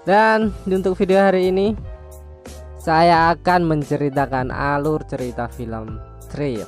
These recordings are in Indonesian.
Dan untuk video hari ini saya akan menceritakan alur cerita film Thrill.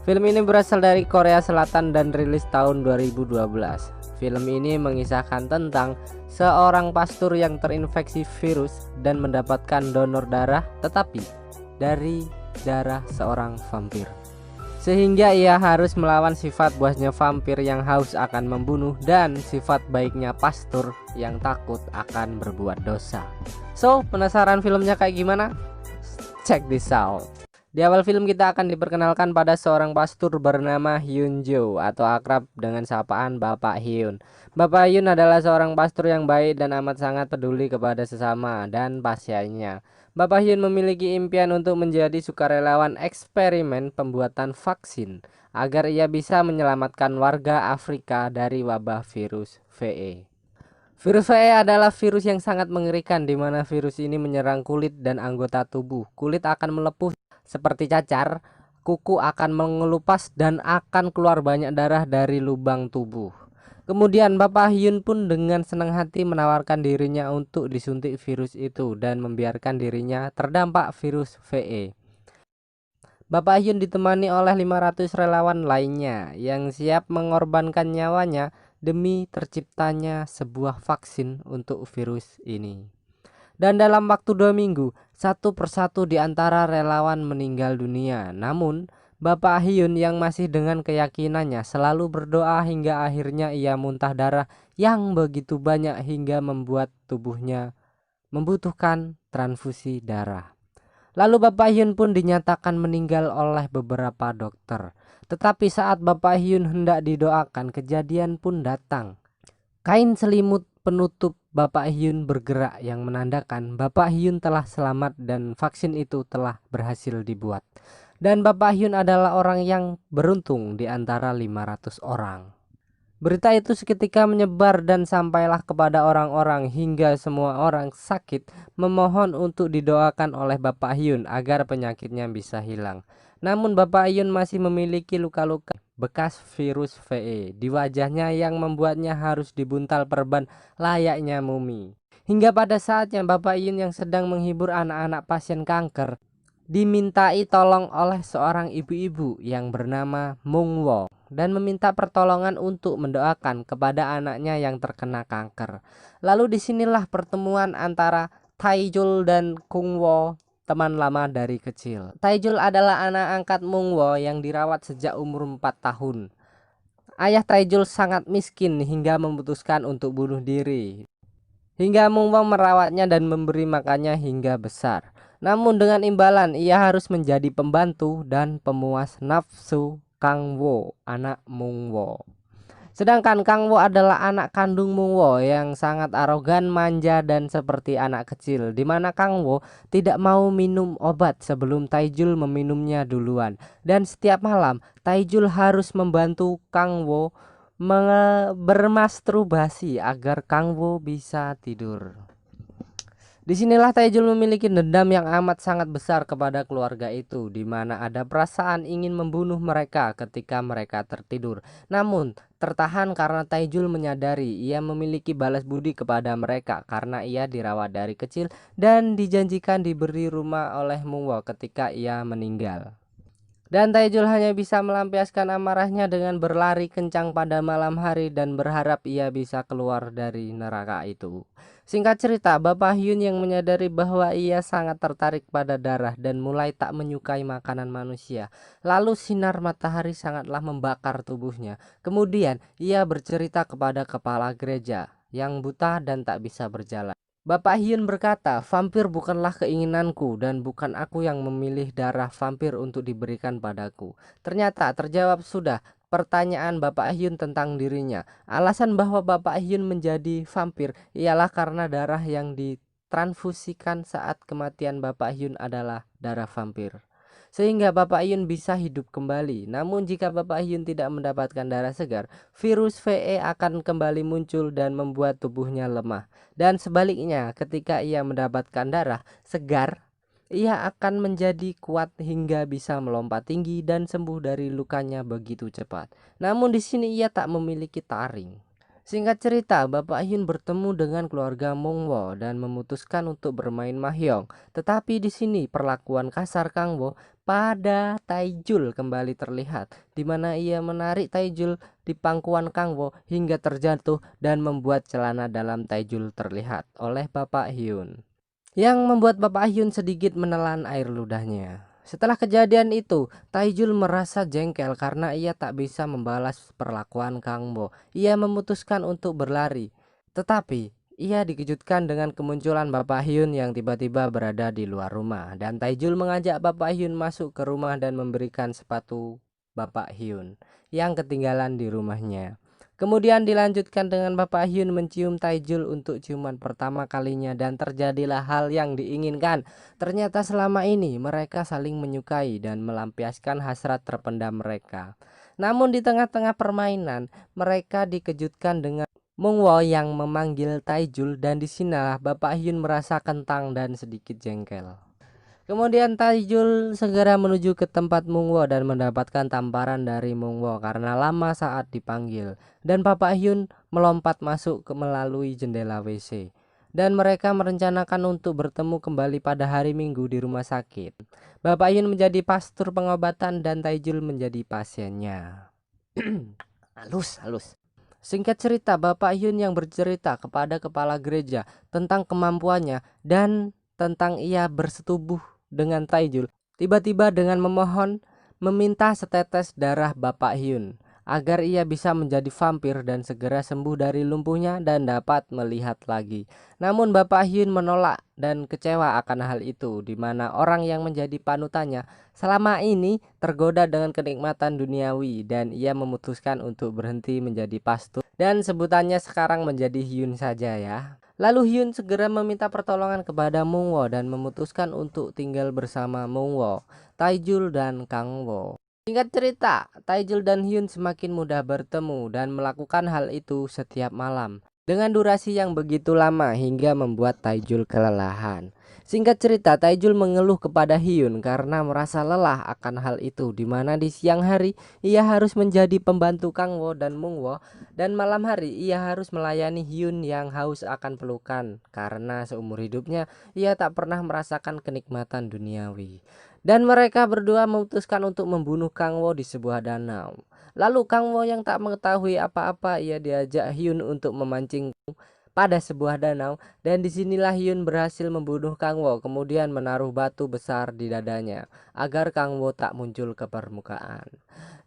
Film ini berasal dari Korea Selatan dan rilis tahun 2012. Film ini mengisahkan tentang seorang pastor yang terinfeksi virus dan mendapatkan donor darah, tetapi dari darah seorang vampir, sehingga ia harus melawan sifat buasnya vampir yang haus akan membunuh dan sifat baiknya pastor yang takut akan berbuat dosa. So, penasaran filmnya kayak gimana? Check this out. Di awal film kita akan diperkenalkan pada seorang pastor bernama Hyun Jo atau akrab dengan sapaan Bapak Hyun. Bapak Hyun adalah seorang pastor yang baik dan amat sangat peduli kepada sesama dan pasiennya. Bapak Hyun memiliki impian untuk menjadi sukarelawan eksperimen pembuatan vaksin agar ia bisa menyelamatkan warga Afrika dari wabah virus VE. Virus VE adalah virus yang sangat mengerikan di mana virus ini menyerang kulit dan anggota tubuh. Kulit akan melepuh seperti cacar, kuku akan mengelupas dan akan keluar banyak darah dari lubang tubuh. Kemudian Bapak Hyun pun dengan senang hati menawarkan dirinya untuk disuntik virus itu dan membiarkan dirinya terdampak virus VE. Bapak Hyun ditemani oleh 500 relawan lainnya yang siap mengorbankan nyawanya demi terciptanya sebuah vaksin untuk virus ini. Dan dalam waktu 2 minggu, satu persatu di antara relawan meninggal dunia. Namun, Bapak Hyun yang masih dengan keyakinannya selalu berdoa hingga akhirnya ia muntah darah yang begitu banyak hingga membuat tubuhnya membutuhkan transfusi darah. Lalu Bapak Hyun pun dinyatakan meninggal oleh beberapa dokter. Tetapi saat Bapak Hyun hendak didoakan, kejadian pun datang. Kain selimut penutup Bapak Hyun bergerak yang menandakan Bapak Hyun telah selamat dan vaksin itu telah berhasil dibuat. Dan Bapak Hyun adalah orang yang beruntung di antara 500 orang. Berita itu seketika menyebar dan sampailah kepada orang-orang hingga semua orang sakit memohon untuk didoakan oleh Bapak Hyun agar penyakitnya bisa hilang. Namun Bapak Hyun masih memiliki luka-luka bekas virus VE di wajahnya yang membuatnya harus dibuntal perban layaknya mumi. Hingga pada saatnya Bapak Hyun yang sedang menghibur anak-anak pasien kanker dimintai tolong oleh seorang ibu-ibu yang bernama Mung Wo dan meminta pertolongan untuk mendoakan kepada anaknya yang terkena kanker. Lalu disinilah pertemuan antara Taijul dan Kung Wo, teman lama dari kecil. Taijul adalah anak angkat Mung Wo yang dirawat sejak umur 4 tahun. Ayah Taijul sangat miskin hingga memutuskan untuk bunuh diri. Hingga Mung Wo merawatnya dan memberi makannya hingga besar. Namun dengan imbalan ia harus menjadi pembantu dan pemuas nafsu Kang Wo, anak Mung Wo. Sedangkan Kang Wo adalah anak kandung Mung Wo yang sangat arogan, manja dan seperti anak kecil, di mana Kang Wo tidak mau minum obat sebelum Taijul meminumnya duluan. Dan setiap malam Taijul harus membantu Kang Wo bermasturbasi agar Kang Wo bisa tidur. Disinilah Taejul memiliki dendam yang amat sangat besar kepada keluarga itu, di mana ada perasaan ingin membunuh mereka ketika mereka tertidur. Namun tertahan karena Taejul menyadari ia memiliki balas budi kepada mereka karena ia dirawat dari kecil dan dijanjikan diberi rumah oleh Mungwo ketika ia meninggal. Dan Taijul hanya bisa melampiaskan amarahnya dengan berlari kencang pada malam hari dan berharap ia bisa keluar dari neraka itu. Singkat cerita, Bapak Hyun yang menyadari bahwa ia sangat tertarik pada darah dan mulai tak menyukai makanan manusia. Lalu sinar matahari sangatlah membakar tubuhnya. Kemudian ia bercerita kepada kepala gereja yang buta dan tak bisa berjalan. Bapak Hyun berkata, vampir bukanlah keinginanku dan bukan aku yang memilih darah vampir untuk diberikan padaku. Ternyata terjawab sudah pertanyaan Bapak Hyun tentang dirinya. Alasan bahwa Bapak Hyun menjadi vampir ialah karena darah yang ditransfusikan saat kematian Bapak Hyun adalah darah vampir, sehingga Bapak Hyun bisa hidup kembali. Namun jika Bapak Hyun tidak mendapatkan darah segar, virus VE akan kembali muncul dan membuat tubuhnya lemah. Dan sebaliknya, ketika ia mendapatkan darah segar, ia akan menjadi kuat hingga bisa melompat tinggi dan sembuh dari lukanya begitu cepat. Namun di sini ia tak memiliki taring, Singkat cerita, Bapak Hyun bertemu dengan keluarga Mongwo dan memutuskan untuk bermain mahjong. Tetapi di sini perlakuan kasar Kang Wo pada Taijul kembali terlihat, di mana ia menarik Taijul di pangkuan Kang Wo hingga terjatuh dan membuat celana dalam Taijul terlihat oleh Bapak Hyun, yang membuat Bapak Hyun sedikit menelan air ludahnya. Setelah kejadian itu, Taijul merasa jengkel karena ia tak bisa membalas perlakuan Kang Bo. Ia memutuskan untuk berlari. Tetapi, ia dikejutkan dengan kemunculan Bapak Hyun yang tiba-tiba berada di luar rumah. Dan Taijul mengajak Bapak Hyun masuk ke rumah dan memberikan sepatu Bapak Hyun yang ketinggalan di rumahnya. Kemudian dilanjutkan dengan Bapak Hyun mencium Taijul untuk ciuman pertama kalinya dan terjadilah hal yang diinginkan. Ternyata selama ini mereka saling menyukai dan melampiaskan hasrat terpendam mereka. Namun di tengah-tengah permainan, mereka dikejutkan dengan Mungwo yang memanggil Taijul dan disinilah Bapak Hyun merasa kentang dan sedikit jengkel. Kemudian Taijul segera menuju ke tempat Mungwo dan mendapatkan tamparan dari Mungwo karena lama saat dipanggil. Dan Bapak Hyun melompat masuk ke melalui jendela WC. Dan mereka merencanakan untuk bertemu kembali pada hari Minggu di rumah sakit. Bapak Hyun menjadi pastur pengobatan dan Taijul menjadi pasiennya. Halus. Singkat cerita, Bapak Hyun yang bercerita kepada kepala gereja tentang kemampuannya dan tentang ia bersetubuh dengan Taijul, tiba-tiba dengan memohon meminta setetes darah Bapak Hyun agar ia bisa menjadi vampir dan segera sembuh dari lumpuhnya dan dapat melihat lagi. Namun Bapak Hyun menolak dan kecewa akan hal itu, di mana orang yang menjadi panutannya selama ini tergoda dengan kenikmatan duniawi dan ia memutuskan untuk berhenti menjadi pastor dan sebutannya sekarang menjadi Hyun saja ya. Lalu Hyun segera meminta pertolongan kepada Mungwo dan memutuskan untuk tinggal bersama Mungwo, Taijul dan Kang Wo. Singkat cerita, Taijul dan Hyun semakin mudah bertemu dan melakukan hal itu setiap malam dengan durasi yang begitu lama hingga membuat Taijul kelelahan. Singkat cerita, Taijul mengeluh kepada Hyun karena merasa lelah akan hal itu, di mana di siang hari ia harus menjadi pembantu Kang Wo dan Mungwo dan malam hari ia harus melayani Hyun yang haus akan pelukan karena seumur hidupnya ia tak pernah merasakan kenikmatan duniawi. Dan mereka berdua memutuskan untuk membunuh Kang Wo di sebuah danau. Lalu Kang Wo yang tak mengetahui apa-apa ia diajak Hyun untuk memancing pada sebuah danau dan disinilah Hyun berhasil membunuh Kang Wo kemudian menaruh batu besar di dadanya agar Kang Wo tak muncul ke permukaan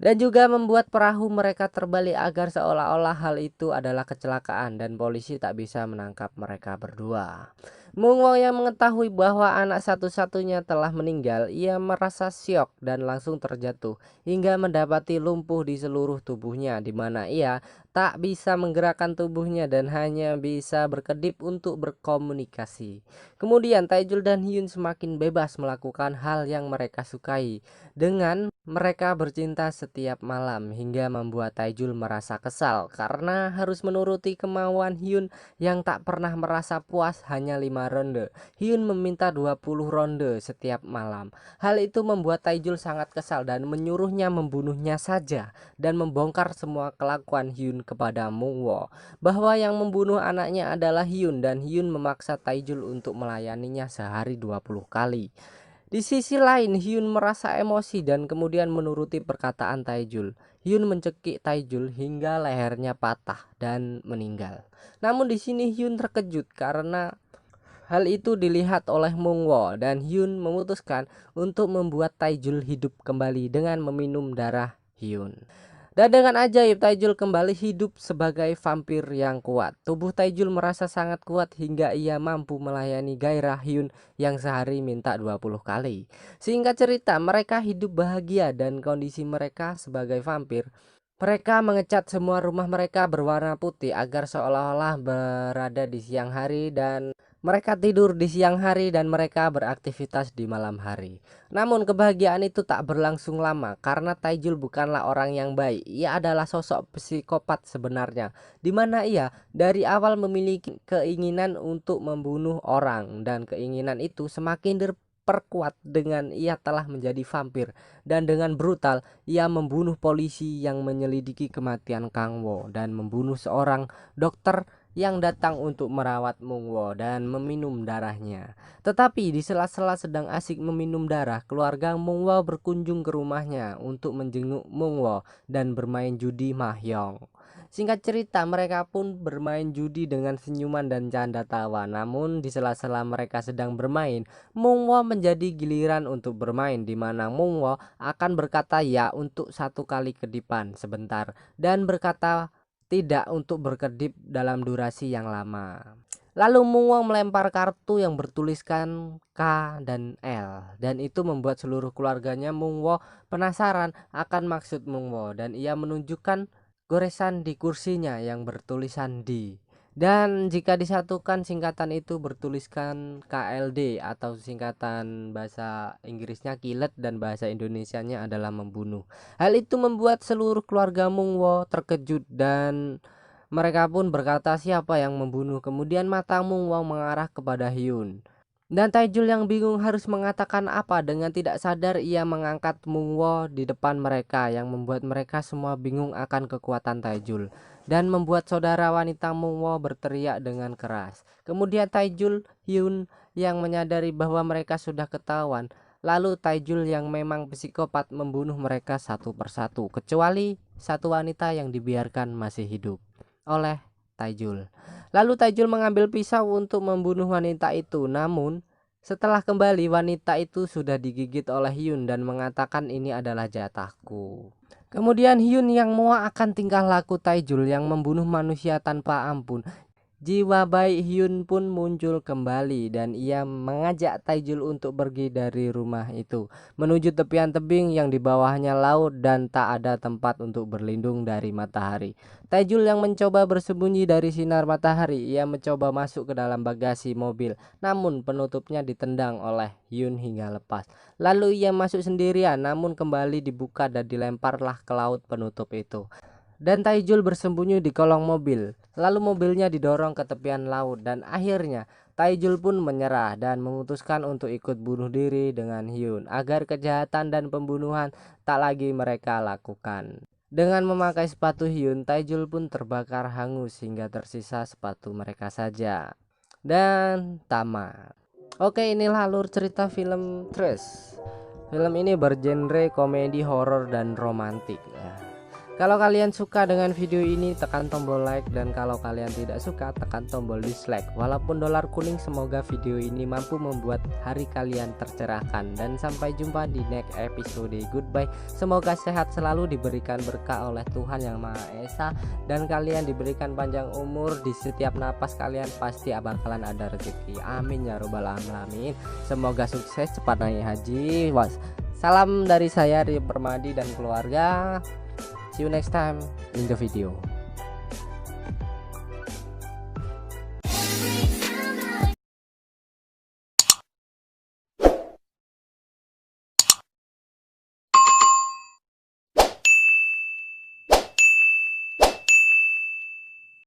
dan juga membuat perahu mereka terbalik agar seolah-olah hal itu adalah kecelakaan dan polisi tak bisa menangkap mereka berdua. Mungwo yang mengetahui bahwa anak satu-satunya telah meninggal, ia merasa syok dan langsung terjatuh hingga mendapati lumpuh di seluruh tubuhnya, di mana ia tak bisa menggerakkan tubuhnya dan hanya bisa berkedip untuk berkomunikasi. Kemudian Taijul dan Hyun semakin bebas melakukan hal yang mereka sukai dengan mereka bercinta setiap malam hingga membuat Taijul merasa kesal karena harus menuruti kemauan Hyun yang tak pernah merasa puas hanya 5 ronde. Hyun meminta 20 ronde setiap malam. Hal itu membuat Taijul sangat kesal dan menyuruhnya membunuhnya saja dan membongkar semua kelakuan Hyun kepada Mungwo bahwa yang membunuh anaknya adalah Hyun dan Hyun memaksa Taijul untuk melayaninya sehari 20 kali. Di sisi lain Hyun merasa emosi dan kemudian menuruti perkataan Taijul. Hyun mencekik Taijul hingga lehernya patah dan meninggal. Namun di sini Hyun terkejut karena hal itu dilihat oleh Mungwo dan Hyun memutuskan untuk membuat Taijul hidup kembali dengan meminum darah Hyun. Dan dengan ajaib Taijul kembali hidup sebagai vampir yang kuat. Tubuh Taijul merasa sangat kuat hingga ia mampu melayani gairah Hyun yang sehari minta 20 kali. Singkat cerita, mereka hidup bahagia dan kondisi mereka sebagai vampir. Mereka mengecat semua rumah mereka berwarna putih agar seolah-olah berada di siang hari dan mereka tidur di siang hari dan mereka beraktivitas di malam hari. Namun kebahagiaan itu tak berlangsung lama karena Taijul bukanlah orang yang baik. Ia adalah sosok psikopat sebenarnya, di mana ia dari awal memiliki keinginan untuk membunuh orang dan keinginan itu semakin diperkuat dengan ia telah menjadi vampir, dan dengan brutal ia membunuh polisi yang menyelidiki kematian Kang Wo dan membunuh seorang dokter yang datang untuk merawat Mung Wo dan meminum darahnya. Tetapi di sela-sela sedang asik meminum darah, keluarga Mung Wo berkunjung ke rumahnya untuk menjenguk Mung Wo dan bermain judi mahjong. Singkat cerita, mereka pun bermain judi dengan senyuman dan canda tawa. Namun di sela-sela mereka sedang bermain, Mung Wo menjadi giliran untuk bermain, di mana Mung Wo akan berkata ya untuk satu kali kedipan sebentar dan berkata tidak untuk berkedip dalam durasi yang lama. Lalu Mung Wo melempar kartu yang bertuliskan K dan L, dan itu membuat seluruh keluarganya Mung Wo penasaran akan maksud Mung Wo, dan ia menunjukkan goresan di kursinya yang bertulisan D. Dan jika disatukan singkatan itu bertuliskan KLD atau singkatan bahasa Inggrisnya kilet dan bahasa Indonesianya adalah membunuh. Hal itu membuat seluruh keluarga Mung Wo terkejut dan mereka pun berkata siapa yang membunuh. Kemudian mata Mung Wo mengarah kepada Hyun. Dan Taejul yang bingung harus mengatakan apa. Dengan tidak sadar ia mengangkat Mung Wo di depan mereka, yang membuat mereka semua bingung akan kekuatan Taejul dan membuat saudara wanita Mung Wo berteriak dengan keras. Kemudian Taejul, Hyun yang menyadari bahwa mereka sudah ketahuan. Lalu Taejul yang memang psikopat membunuh mereka satu persatu, kecuali satu wanita yang dibiarkan masih hidup oleh Taejul. Lalu Taejul mengambil pisau untuk membunuh wanita itu, namun setelah kembali wanita itu sudah digigit oleh Hyun dan mengatakan ini adalah jatahku. Kemudian Hyun yang muak akan tingkah laku Taejul yang membunuh manusia tanpa ampun. Jiwa baik Hyun pun muncul kembali dan ia mengajak Taejul untuk pergi dari rumah itu menuju tepian tebing yang di bawahnya laut dan tak ada tempat untuk berlindung dari matahari. Taejul yang mencoba bersembunyi dari sinar matahari, ia mencoba masuk ke dalam bagasi mobil, namun penutupnya ditendang oleh Hyun hingga lepas. Lalu ia masuk sendirian, namun kembali dibuka dan dilemparlah ke laut penutup itu. Dan Taejul bersembunyi di kolong mobil. Lalu mobilnya didorong ke tepian laut dan akhirnya Taejul pun menyerah dan memutuskan untuk ikut bunuh diri dengan Hyun agar kejahatan dan pembunuhan tak lagi mereka lakukan. Dengan memakai sepatu Hyun, Taejul pun terbakar hangus hingga tersisa sepatu mereka saja. Dan tamat. Oke, inilah alur cerita film Trash. Film ini bergenre komedi, horor, dan romantik. Kalau kalian suka dengan video ini, tekan tombol like, dan kalau kalian tidak suka, tekan tombol dislike. Walaupun dolar kuning, semoga video ini mampu membuat hari kalian tercerahkan. Dan sampai jumpa di next episode. Goodbye. Semoga sehat selalu, diberikan berkah oleh Tuhan Yang Maha Esa, dan kalian diberikan panjang umur. Di setiap napas kalian pasti bakalan ada rezeki. Amin ya robbal alamin. Semoga sukses, cepat naik haji. Salam dari saya Rio Permadi dan keluarga. See you next time in the video.